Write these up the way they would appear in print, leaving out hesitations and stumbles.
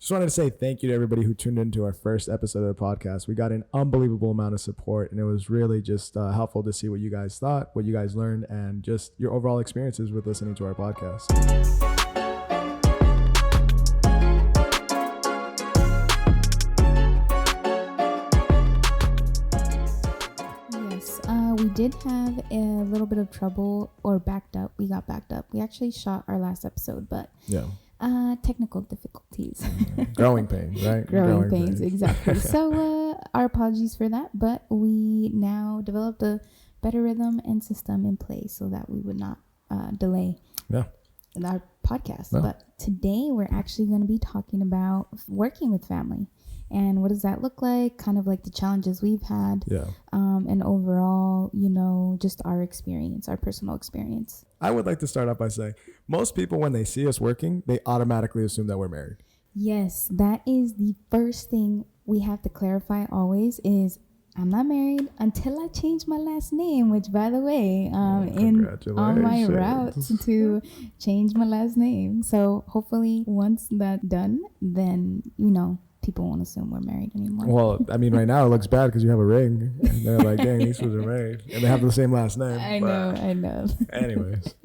Just wanted to say thank you to everybody who tuned into our first episode of the podcast. We got an unbelievable amount of support, and it was really just helpful to see what you guys thought, what you guys learned, and just your overall experiences with listening to our podcast. We did have a little bit of trouble or backed up. We got backed up. We actually shot our last episode, but technical difficulties. Growing pains, right? Growing pains, exactly. So our apologies for that, but we now developed a better rhythm and system in place so that we would not delay our podcast. No. But today we're actually going to be talking about working with family. And what does that look like? Kind of like the challenges we've had. And overall, just our experience, our personal experience. I would like to start off by saying most people, when they see us working, they automatically assume that we're married. Yes, that is the first thing we have to clarify always is I'm not married until I change my last name, which, by the way, on my route to change my last name. So hopefully once that's done, then, people won't assume we're married anymore. Well, I mean, right now it looks bad because you have a ring. And they're like, dang, these fools are married. And they have the same last name. I know. Anyways.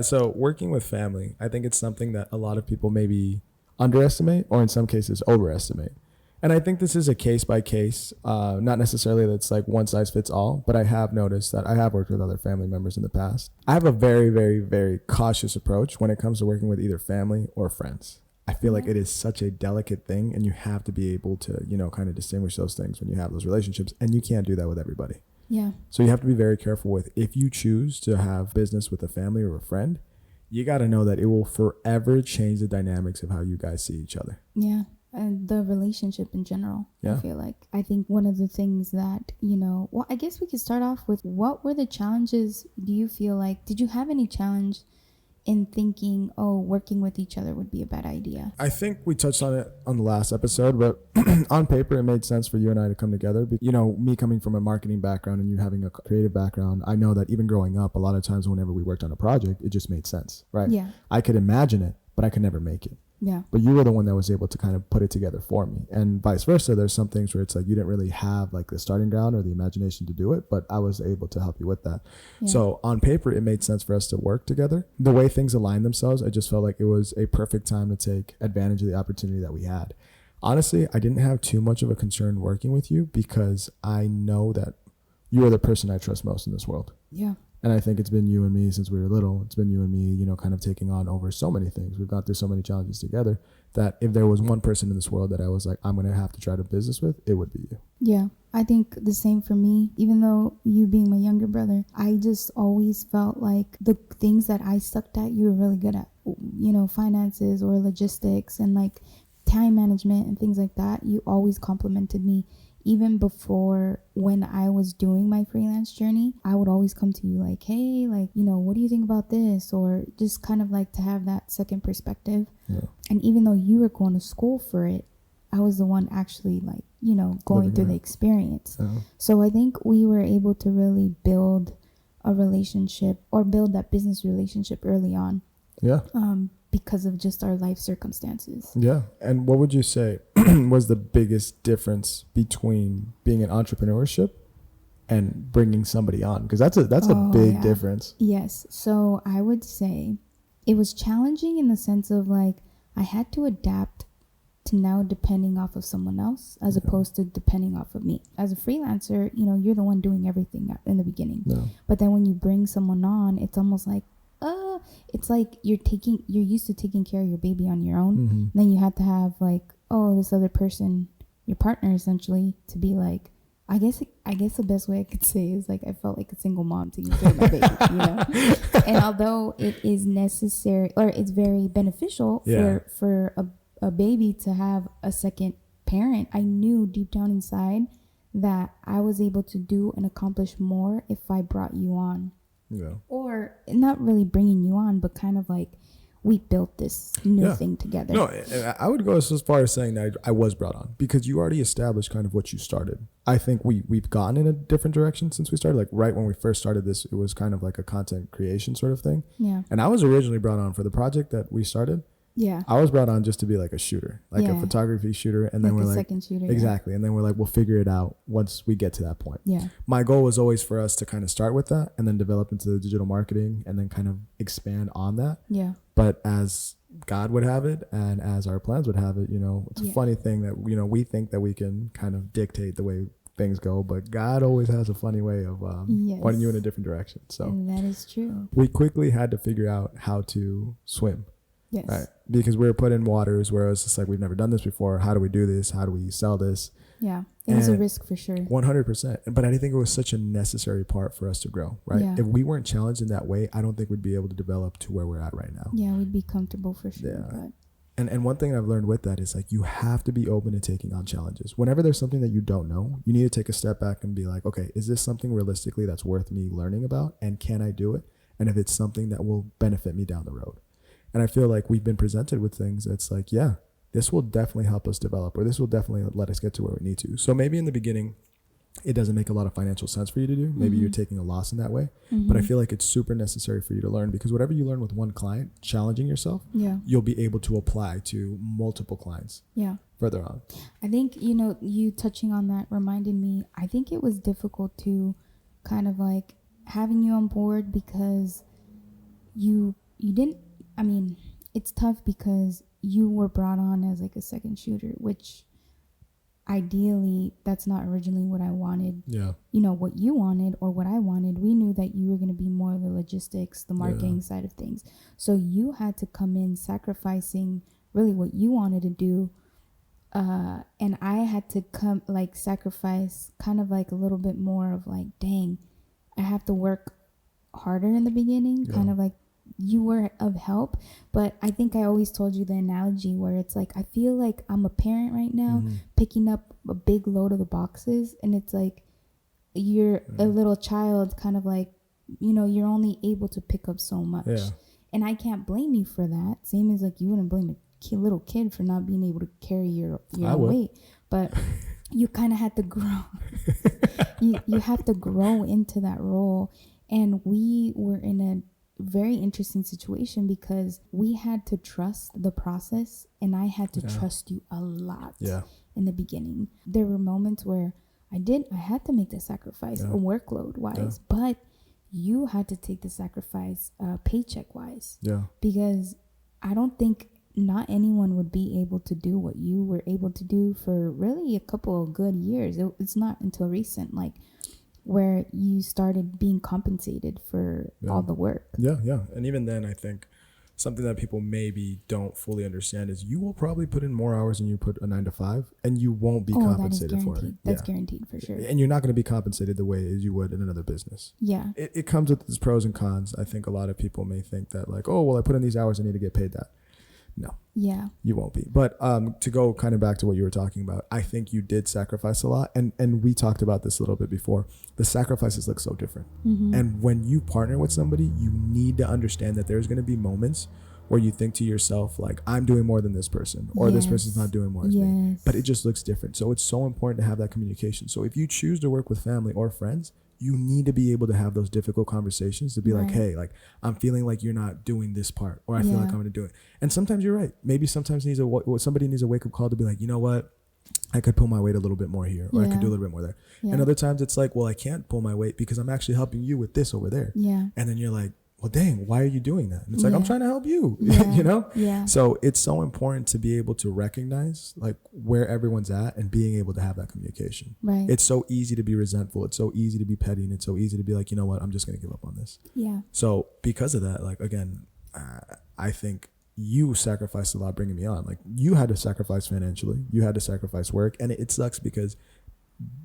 So working with family, I think it's something that a lot of people maybe underestimate or in some cases overestimate. And I think this is a case by case, not necessarily that's like one size fits all, but I have noticed that I have worked with other family members in the past. I have a very, very, very cautious approach when it comes to working with either family or friends. I feel like it is such a delicate thing, and you have to be able to, kind of distinguish those things when you have those relationships, and you can't do that with everybody. Yeah. So you have to be very careful with, if you choose to have business with a family or a friend, you got to know that it will forever change the dynamics of how you guys see each other. Yeah. And the relationship in general. Yeah. I feel like, I think one of the things that, I guess we could start off with, what were the challenges? Do you feel like, did you have any challenge in thinking, working with each other would be a bad idea? I think we touched on it on the last episode, but on paper, it made sense for you and I to come together. But, me coming from a marketing background and you having a creative background, I know that even growing up, a lot of times whenever we worked on a project, it just made sense, right? Yeah. I could imagine it, but I could never make it. Yeah. But you were the one that was able to kind of put it together for me, and vice versa. There's some things where it's like you didn't really have like the starting ground or the imagination to do it, but I was able to help you with that. Yeah. So on paper, it made sense for us to work together. The way things aligned themselves, I just felt like it was a perfect time to take advantage of the opportunity that we had. Honestly, I didn't have too much of a concern working with you because I know that you are the person I trust most in this world. Yeah. And I think it's been you and me since we were little. It's been you and me, kind of taking on over so many things. We've gone through so many challenges together that if there was one person in this world that I was like, I'm going to have to try to business with, it would be you. Yeah, I think the same for me. Even though you being my younger brother, I just always felt like the things that I sucked at, you were really good at, finances or logistics and like time management and things like that. You always complimented me. Even before, when I was doing my freelance journey, I would always come to you like, hey, like, what do you think about this? Or just kind of like to have that second perspective. Yeah. And even though you were going to school for it, I was the one actually like, going through the experience. Uh-huh. So I think we were able to really build a relationship or build that business relationship early on. Yeah. Because of just our life circumstances. Yeah. And what would you say was the biggest difference between being in entrepreneurship and bringing somebody on? Because that's a big difference. Yes. So I would say it was challenging in the sense of like I had to adapt to now depending off of someone else as opposed to depending off of me. As a freelancer, you're the one doing everything in the beginning. Yeah. But then when you bring someone on, it's almost like, it's like you're used to taking care of your baby on your own. Mm-hmm. And then you have to have like, this other person, your partner essentially, to be like, I guess the best way I could say is like I felt like a single mom taking care of my baby, And although it is necessary or it's very beneficial for a baby to have a second parent, I knew deep down inside that I was able to do and accomplish more if I brought you on. Yeah. Or not really bringing you on, but kind of like we built this new thing together. No, I would go as far as saying that I was brought on because you already established kind of what you started. I think we've gone in a different direction since we started. Like right when we first started this, it was kind of like a content creation sort of thing. Yeah. And I was originally brought on for the project that we started. Yeah. I was brought on just to be like a shooter, like a photography shooter. And then like we're a like, second shooter. exactly. And then we're like, we'll figure it out once we get to that point. Yeah. My goal was always for us to kind of start with that and then develop into the digital marketing and then kind of expand on that. Yeah. But as God would have it and as our plans would have it, you know, it's a funny thing that, you know, we think that we can kind of dictate the way things go, but God always has a funny way of pointing you in a different direction. So and that is true. We quickly had to figure out how to swim. Yes. Right. Because we were put in waters where it's just like, we've never done this before. How do we do this? How do we sell this? Yeah. It was a risk for sure. 100%. But I think it was such a necessary part for us to grow, right? Yeah. If we weren't challenged in that way, I don't think we'd be able to develop to where we're at right now. Yeah, we'd be comfortable for sure. Yeah. But. And one thing I've learned with that is like, you have to be open to taking on challenges. Whenever there's something that you don't know, you need to take a step back and be like, okay, is this something realistically that's worth me learning about? And can I do it? And if it's something that will benefit me down the road. And I feel like we've been presented with things that's like, yeah, this will definitely help us develop, or this will definitely let us get to where we need to. So maybe in the beginning, it doesn't make a lot of financial sense for you to do. Maybe you're taking a loss in that way. But I feel like it's super necessary for you to learn, because whatever you learn with one client, challenging yourself, you'll be able to apply to multiple clients further on. I think, you know, you touching on that reminded me, I think it was difficult to kind of like having you on board, because you didn't, I mean, it's tough because you were brought on as like a second shooter, which ideally that's not originally what I wanted. Yeah. You know, what you wanted or what I wanted. We knew that you were going to be more of the logistics, the marketing side of things. So you had to come in sacrificing really what you wanted to do. And I had to come like sacrifice kind of like a little bit more of like, dang, I have to work harder in the beginning, kind of like you were of help. But I think I always told you the analogy where it's like, I feel like I'm a parent right now picking up a big load of the boxes, and it's like you're a little child, kind of like, you know, you're only able to pick up so much. And I can't blame you for that, same as like you wouldn't blame a little kid for not being able to carry your own weight. But you kind of had to grow. you have to grow into that role. And we were in a very interesting situation because we had to trust the process, and I had to trust you a lot in the beginning. There were moments where I had to make the sacrifice workload wise, but you had to take the sacrifice paycheck wise, because I don't think not anyone would be able to do what you were able to do for really a couple of good years. It's not until recent, like, where you started being compensated for all the work. And even then, I think something that people maybe don't fully understand is you will probably put in more hours than you put a 9 to 5, and you won't be compensated for it. That's guaranteed for sure. And you're not going to be compensated the way as you would in another business. It comes with its pros and cons. I think a lot of people may think that like, oh, well, I put in these hours, I need to get paid that. No. You won't be. But to go kind of back to what you were talking about, I think you did sacrifice a lot. And we talked about this a little bit before. The sacrifices look so different. And when you partner with somebody, you need to understand that there's going to be moments where you think to yourself, like, I'm doing more than this person, or this person's not doing more than me. But it just looks different. So it's so important to have that communication. So if you choose to work with family or friends, you need to be able to have those difficult conversations to be like, hey, like, I'm feeling like you're not doing this part, or I feel like I'm going to do it. And sometimes you're right. Maybe sometimes somebody needs a wake up call to be like, you know what? I could pull my weight a little bit more here, or I could do a little bit more there. And other times it's like, well, I can't pull my weight because I'm actually helping you with this over there. And then you're like, well, dang, why are you doing that? And it's like, I'm trying to help you, you know? So it's so important to be able to recognize like where everyone's at and being able to have that communication. It's so easy to be resentful. It's so easy to be petty, and it's so easy to be like, you know what, I'm just going to give up on this. So because of that, like, again, I think you sacrificed a lot bringing me on. Like, you had to sacrifice financially, you had to sacrifice work, and it sucks because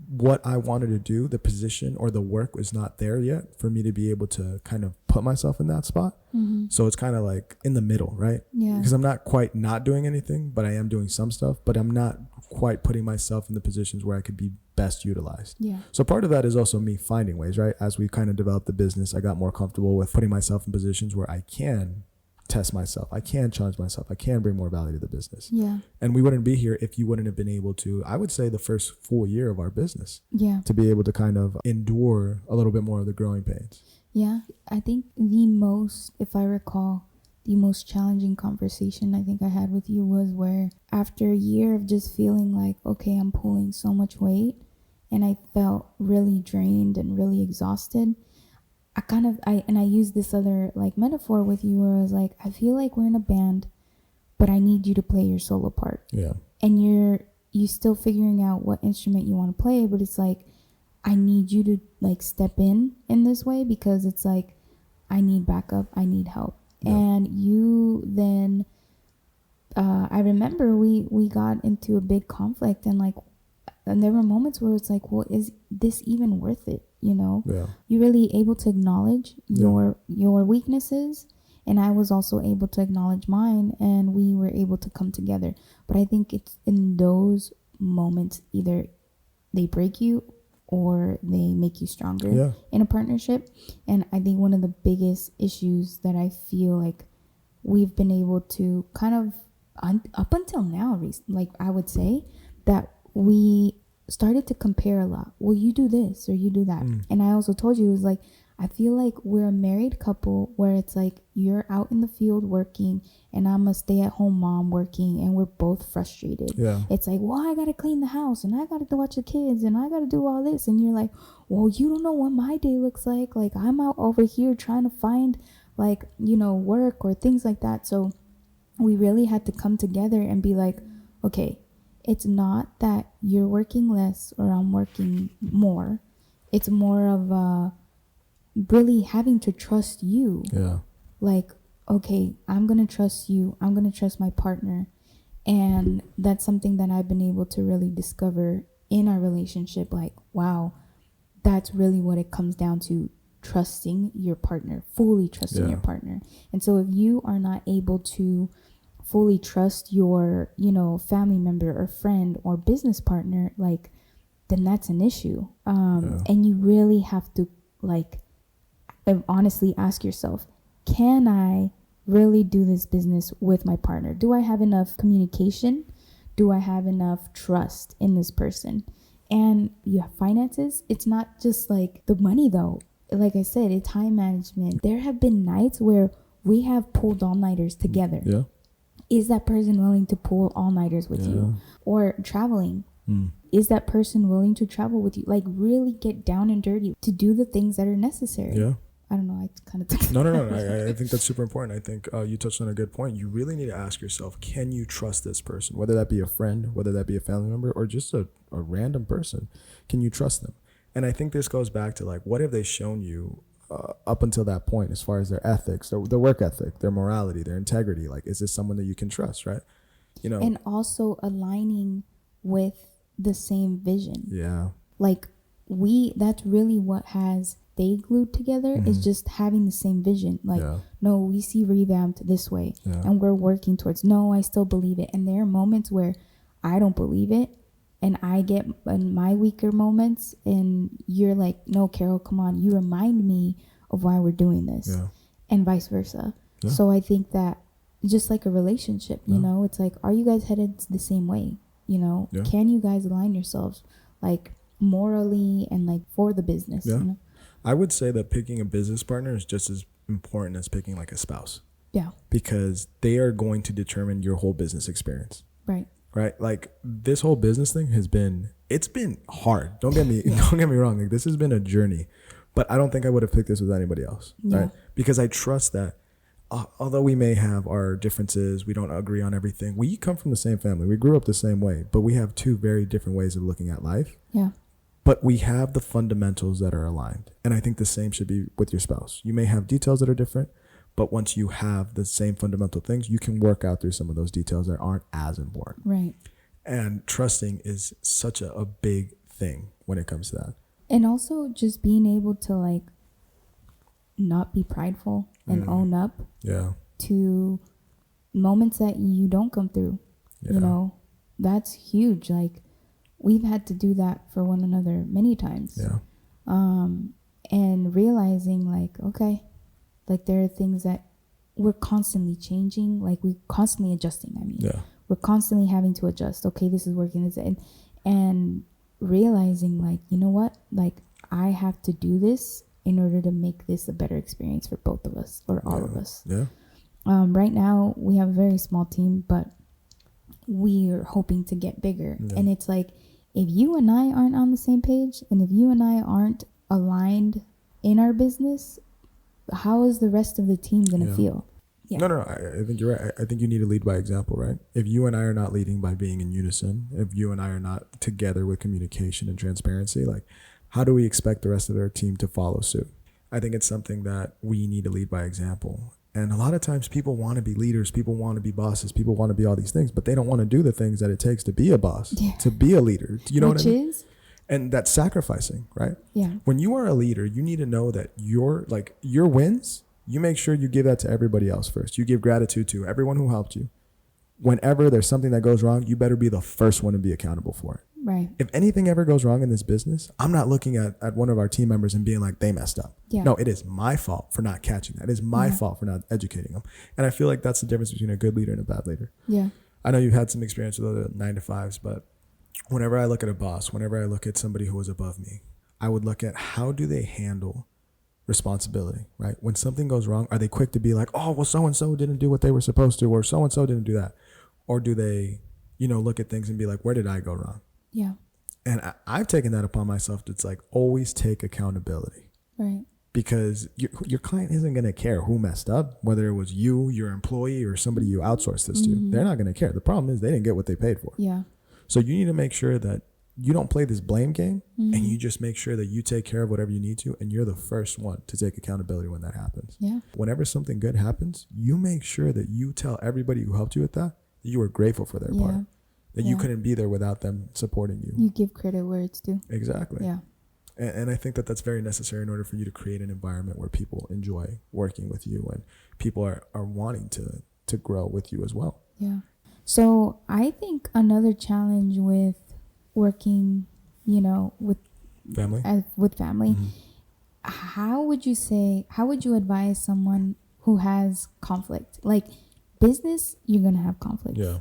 what I wanted to do, the position or the work was not there yet for me to be able to kind of put myself in that spot. So it's kind of like in the middle, right? Because I'm not quite not doing anything, but I am doing some stuff, but I'm not quite putting myself in the positions where I could be best utilized. So part of that is also me finding ways, right? As we kind of developed the business, I got more comfortable with putting myself in positions where I can test myself, I can challenge myself, I can bring more value to the business. And we wouldn't be here if you wouldn't have been able to, I would say, the first full year of our business to be able to kind of endure a little bit more of the growing pains. I think the most, if I recall, the most challenging conversation I think I had with you was where after a year of just feeling like, okay, I'm pulling so much weight and I felt really drained and really exhausted. I used this other like metaphor with you where I was like, I feel like we're in a band, but I need you to play your solo part. Yeah. And you still figuring out what instrument you want to play, but it's like, I need you to like step in this way because it's like, I need backup, I need help. Yeah. And you then, I remember we got into a big conflict and there were moments where it's like, well, is this even worth it? You know, Yeah. You're really able to acknowledge your weaknesses, and I was also able to acknowledge mine, and we were able to come together. But I think it's in those moments, either they break you or they make you stronger in a partnership. And I think one of the biggest issues that I feel like we've been able to kind of up until now, like I would say that we started to compare a lot. Well, you do this or you do that. And I also told you, it was like, I feel like we're a married couple where it's like you're out in the field working and I'm a stay-at-home mom working, and we're both frustrated. Yeah. It's like, well, I gotta clean the house and I gotta watch the kids and I gotta do all this, and you're like, well, you don't know what my day looks like. Like, I'm out over here trying to find like, you know, work or things like that. So we really had to come together and be like, okay, it's not that you're working less or I'm working more. It's more of really having to trust you. Yeah. Like, okay, I'm going to trust you. I'm going to trust my partner. And that's something that I've been able to really discover in our relationship. Like, wow, that's really what it comes down to, trusting your partner, fully trusting your partner. And so if you are not able to fully trust your, you know, family member or friend or business partner, like, then that's an issue. And you really have to, like, honestly ask yourself, can I really do this business with my partner? Do I have enough communication? Do I have enough trust in this person? And you have finances. It's not just like the money though. Like I said, it's time management. There have been nights where we have pulled all-nighters together. Yeah. Is that person willing to pull all-nighters with you? Or traveling. Is that person willing to travel with you? Like, really get down and dirty to do the things that are necessary. Yeah. I don't know. I kind of took No. I think that's super important. I think you touched on a good point. You really need to ask yourself, can you trust this person? Whether that be a friend, whether that be a family member, or just a random person. Can you trust them? And I think this goes back to, like, what have they shown you up until that point as far as their ethics, their work ethic, their morality, their integrity? Like, is this someone that you can trust, right? You know, and also aligning with the same vision. Yeah. Like, that's really what has stayed glued together, is just having the same vision. Like, no, we see Revamped this way and we're working towards, no, I still believe it. And there are moments where I don't believe it and I get in my weaker moments and you're like, no, Carol, come on, you remind me of why we're doing this, and vice versa. So I think that just like a relationship, you know, it's like, are you guys headed the same way? You know, can you guys align yourselves like morally and like for the business? You know? I would say that picking a business partner is just as important as picking like a spouse. Yeah. Because they are going to determine your whole business experience. Right. Right. Like, this whole business thing it's been hard. Don't get me wrong. Like, this has been a journey, but I don't think I would have picked this with anybody else. Yeah. Right. Because I trust that although we may have our differences, we don't agree on everything. We come from the same family. We grew up the same way, but we have two very different ways of looking at life. Yeah. But we have the fundamentals that are aligned. And I think the same should be with your spouse. You may have details that are different, but once you have the same fundamental things, you can work out through some of those details that aren't as important. Right. And trusting is such a big thing when it comes to that. And also just being able to, like, not be prideful and own up to moments that you don't come through. You know, that's huge. Like, we've had to do that for one another many times. Yeah. And realizing, like, okay, like, there are things that we're constantly changing, like, we're constantly adjusting. I mean, we're constantly having to adjust. Okay, this is working, and realizing, like, you know what, like, I have to do this in order to make this a better experience for both of us or all of us. Yeah. Right now we have a very small team, but we're hoping to get bigger. Yeah. And it's like, if you and I aren't on the same page, and if you and I aren't aligned in our business, how is the rest of the team going to feel? Yeah. No, I think you're right. I think you need to lead by example, right? If you and I are not leading by being in unison, if you and I are not together with communication and transparency, like, how do we expect the rest of our team to follow suit? I think it's something that we need to lead by example. And a lot of times people want to be leaders, people want to be bosses, people want to be all these things, but they don't want to do the things that it takes to be a boss, to be a leader. You know what I mean? And that's sacrificing, right? Yeah. When you are a leader, you need to know that your wins, you make sure you give that to everybody else first. You give gratitude to everyone who helped you. Whenever there's something that goes wrong, you better be the first one to be accountable for it. Right. If anything ever goes wrong in this business, I'm not looking at one of our team members and being like, they messed up. Yeah. No, it is my fault for not catching that. It is my fault for not educating them. And I feel like that's the difference between a good leader and a bad leader. Yeah. I know you've had some experience with other 9-to-5s, but whenever I look at a boss, whenever I look at somebody who is above me, I would look at how do they handle responsibility, right? When something goes wrong, are they quick to be like, oh, well, so-and-so didn't do what they were supposed to, or so-and-so didn't do that? Or do they, look at things and be like, where did I go wrong? Yeah. And I've taken that upon myself. It's like, always take accountability. Right. Because your client isn't going to care who messed up, whether it was you, your employee, or somebody you outsourced this to. They're not going to care. The problem is they didn't get what they paid for. Yeah. So you need to make sure that you don't play this blame game, and you just make sure that you take care of whatever you need to, and you're the first one to take accountability when that happens. Yeah. Whenever something good happens, you make sure that you tell everybody who helped you with that you were grateful for their part, that you couldn't be there without them supporting you. You give credit where it's due. Exactly. Yeah. And I think that that's very necessary in order for you to create an environment where people enjoy working with you and people are wanting to grow with you as well. Yeah. So I think another challenge with working, with family, how would you advise someone who has conflict? Like business, you're going to have conflict. Yeah.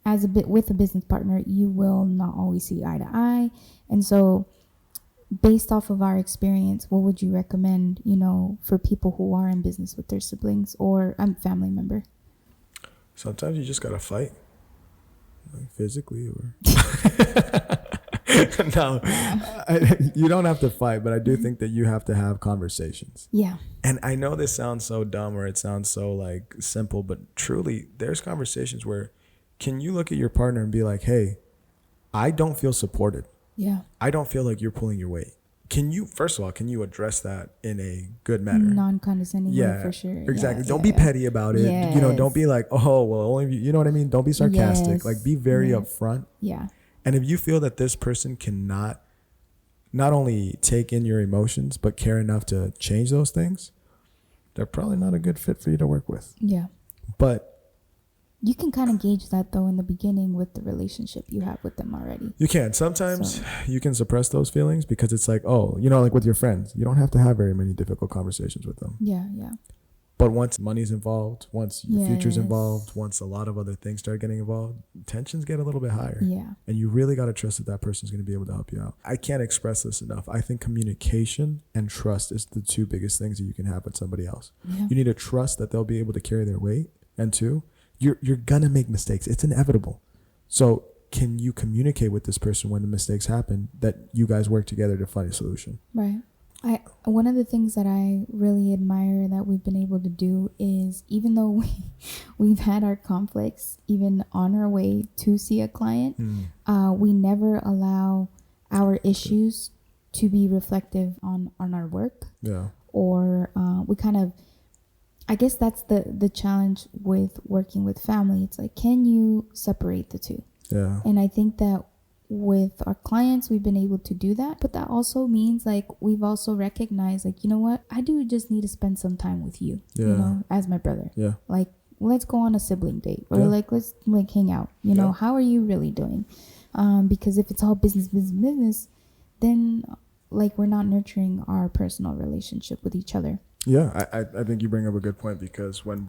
With a business partner, you will not always see eye to eye. And so based off of our experience, what would you recommend, for people who are in business with their siblings or a family member? Sometimes you just got to fight, like physically or... No, you don't have to fight, but I do think that you have to have conversations. Yeah. And I know this sounds so dumb or it sounds so like simple, but truly there's conversations where can you look at your partner and be like, hey, I don't feel supported. Yeah. I don't feel like you're pulling your weight. First of all, can you address that in a good manner? Non-condescending way, for sure. Exactly. Don't be petty about it. Yes. Don't be like, oh, well, only you know what I mean? Don't be sarcastic. Yes. Like be very upfront. Yeah. And if you feel that this person cannot not only take in your emotions, but care enough to change those things, they're probably not a good fit for you to work with. Yeah. But you can kind of gauge that though in the beginning with the relationship you have with them already. You can. Sometimes you can suppress those feelings because it's like, oh, like with your friends, you don't have to have very many difficult conversations with them. Yeah, yeah. But once money's involved, once your future's involved, once a lot of other things start getting involved, tensions get a little bit higher. Yeah. And you really got to trust that person's going to be able to help you out. I can't express this enough. I think communication and trust is the two biggest things that you can have with somebody else. Yeah. You need to trust that they'll be able to carry their weight. And two, you're going to make mistakes. It's inevitable. So can you communicate with this person when the mistakes happen that you guys work together to find a solution? Right. One of the things that I really admire that we've been able to do is even though we've had our conflicts, even on our way to see a client, we never allow our issues to be reflective on our work. Yeah. Or we kind of, I guess that's the challenge with working with family. It's like, can you separate the two? Yeah. And I think that with our clients, we've been able to do that. But that also means like we've also recognized like, you know what? I do just need to spend some time with you, as my brother. Yeah. Like, let's go on a sibling date or like, let's like hang out. How are you really doing? Because if it's all business, then like we're not nurturing our personal relationship with each other. Yeah, I think you bring up a good point because when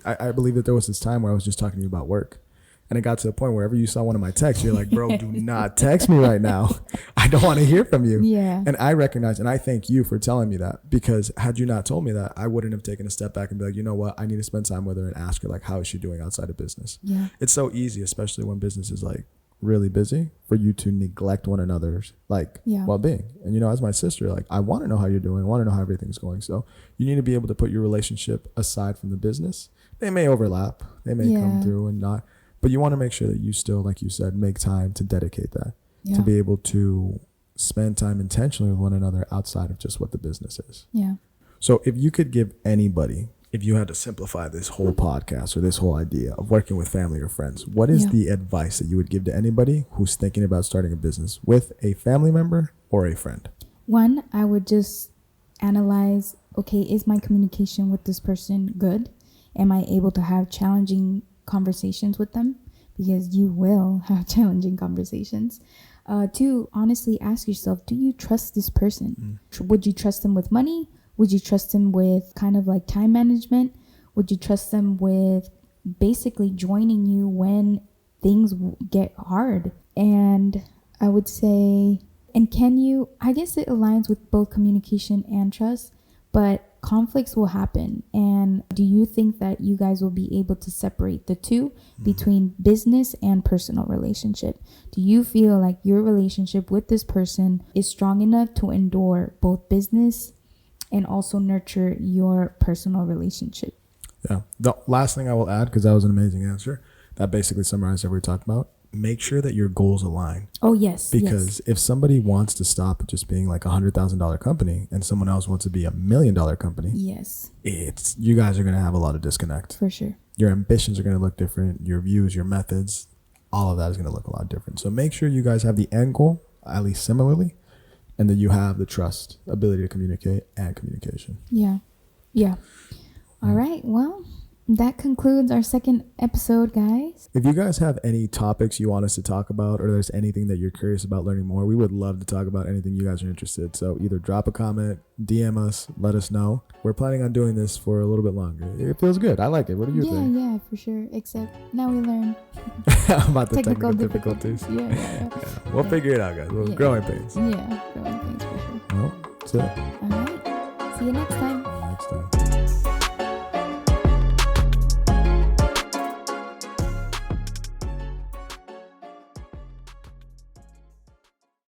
I believe that there was this time where I was just talking to you about work. And it got to the point wherever you saw one of my texts, you're like, bro, do not text me right now. I don't want to hear from you. Yeah. And I recognize, and I thank you for telling me that, because had you not told me that, I wouldn't have taken a step back and be like, you know what, I need to spend time with her and ask her, like, how is she doing outside of business? Yeah. It's so easy, especially when business is like really busy, for you to neglect one another's like well-being. And, you know, as my sister, like, I want to know how you're doing. I want to know how everything's going. So you need to be able to put your relationship aside from the business. They may overlap. They may come through and not. But you want to make sure that you still, like you said, make time to dedicate that, to be able to spend time intentionally with one another outside of just what the business is. Yeah. So if you could give anybody, if you had to simplify this whole podcast or this whole idea of working with family or friends, what is the advice that you would give to anybody who's thinking about starting a business with a family member or a friend? One, I would just analyze, okay, is my communication with this person good? Am I able to have challenging conversations with them? Because you will have challenging conversations. Two, honestly ask yourself, do you trust this person? Would you trust them with money? Would you trust them with kind of like time management? Would you trust them with basically joining you when things get hard? And I would say, and can you, I guess it aligns with both communication and trust, but conflicts will happen. And do you think that you guys will be able to separate the two between business and personal relationship? Do you feel like your relationship with this person is strong enough to endure both business and also nurture your personal relationship? Yeah. The last thing I will add, because that was an amazing answer, that basically summarized what we talked about. Make sure that your goals align. Oh, yes. Because if somebody wants to stop at just being like $100,000 company and someone else wants to be $1 million company, it's, you guys are going to have a lot of disconnect. For sure. Your ambitions are going to look different. Your views, your methods, all of that is going to look a lot different. So make sure you guys have the end goal, at least similarly, and that you have the trust, ability to communicate, and communication. Yeah. Yeah. All right. Well, that concludes our second episode, guys. If you guys have any topics you want us to talk about, or there's anything that you're curious about learning more, we would love to talk about anything you guys are interested. So either drop a comment, DM us, let us know. We're planning on doing this for a little bit longer. It feels good. I like it. What do you think? Yeah, for sure. Except now we learn about the technical difficulties. Yeah. We'll figure it out, guys. Growing pains. Yeah, growing pains for sure. Well, that's it. All right. See you next time. Next time.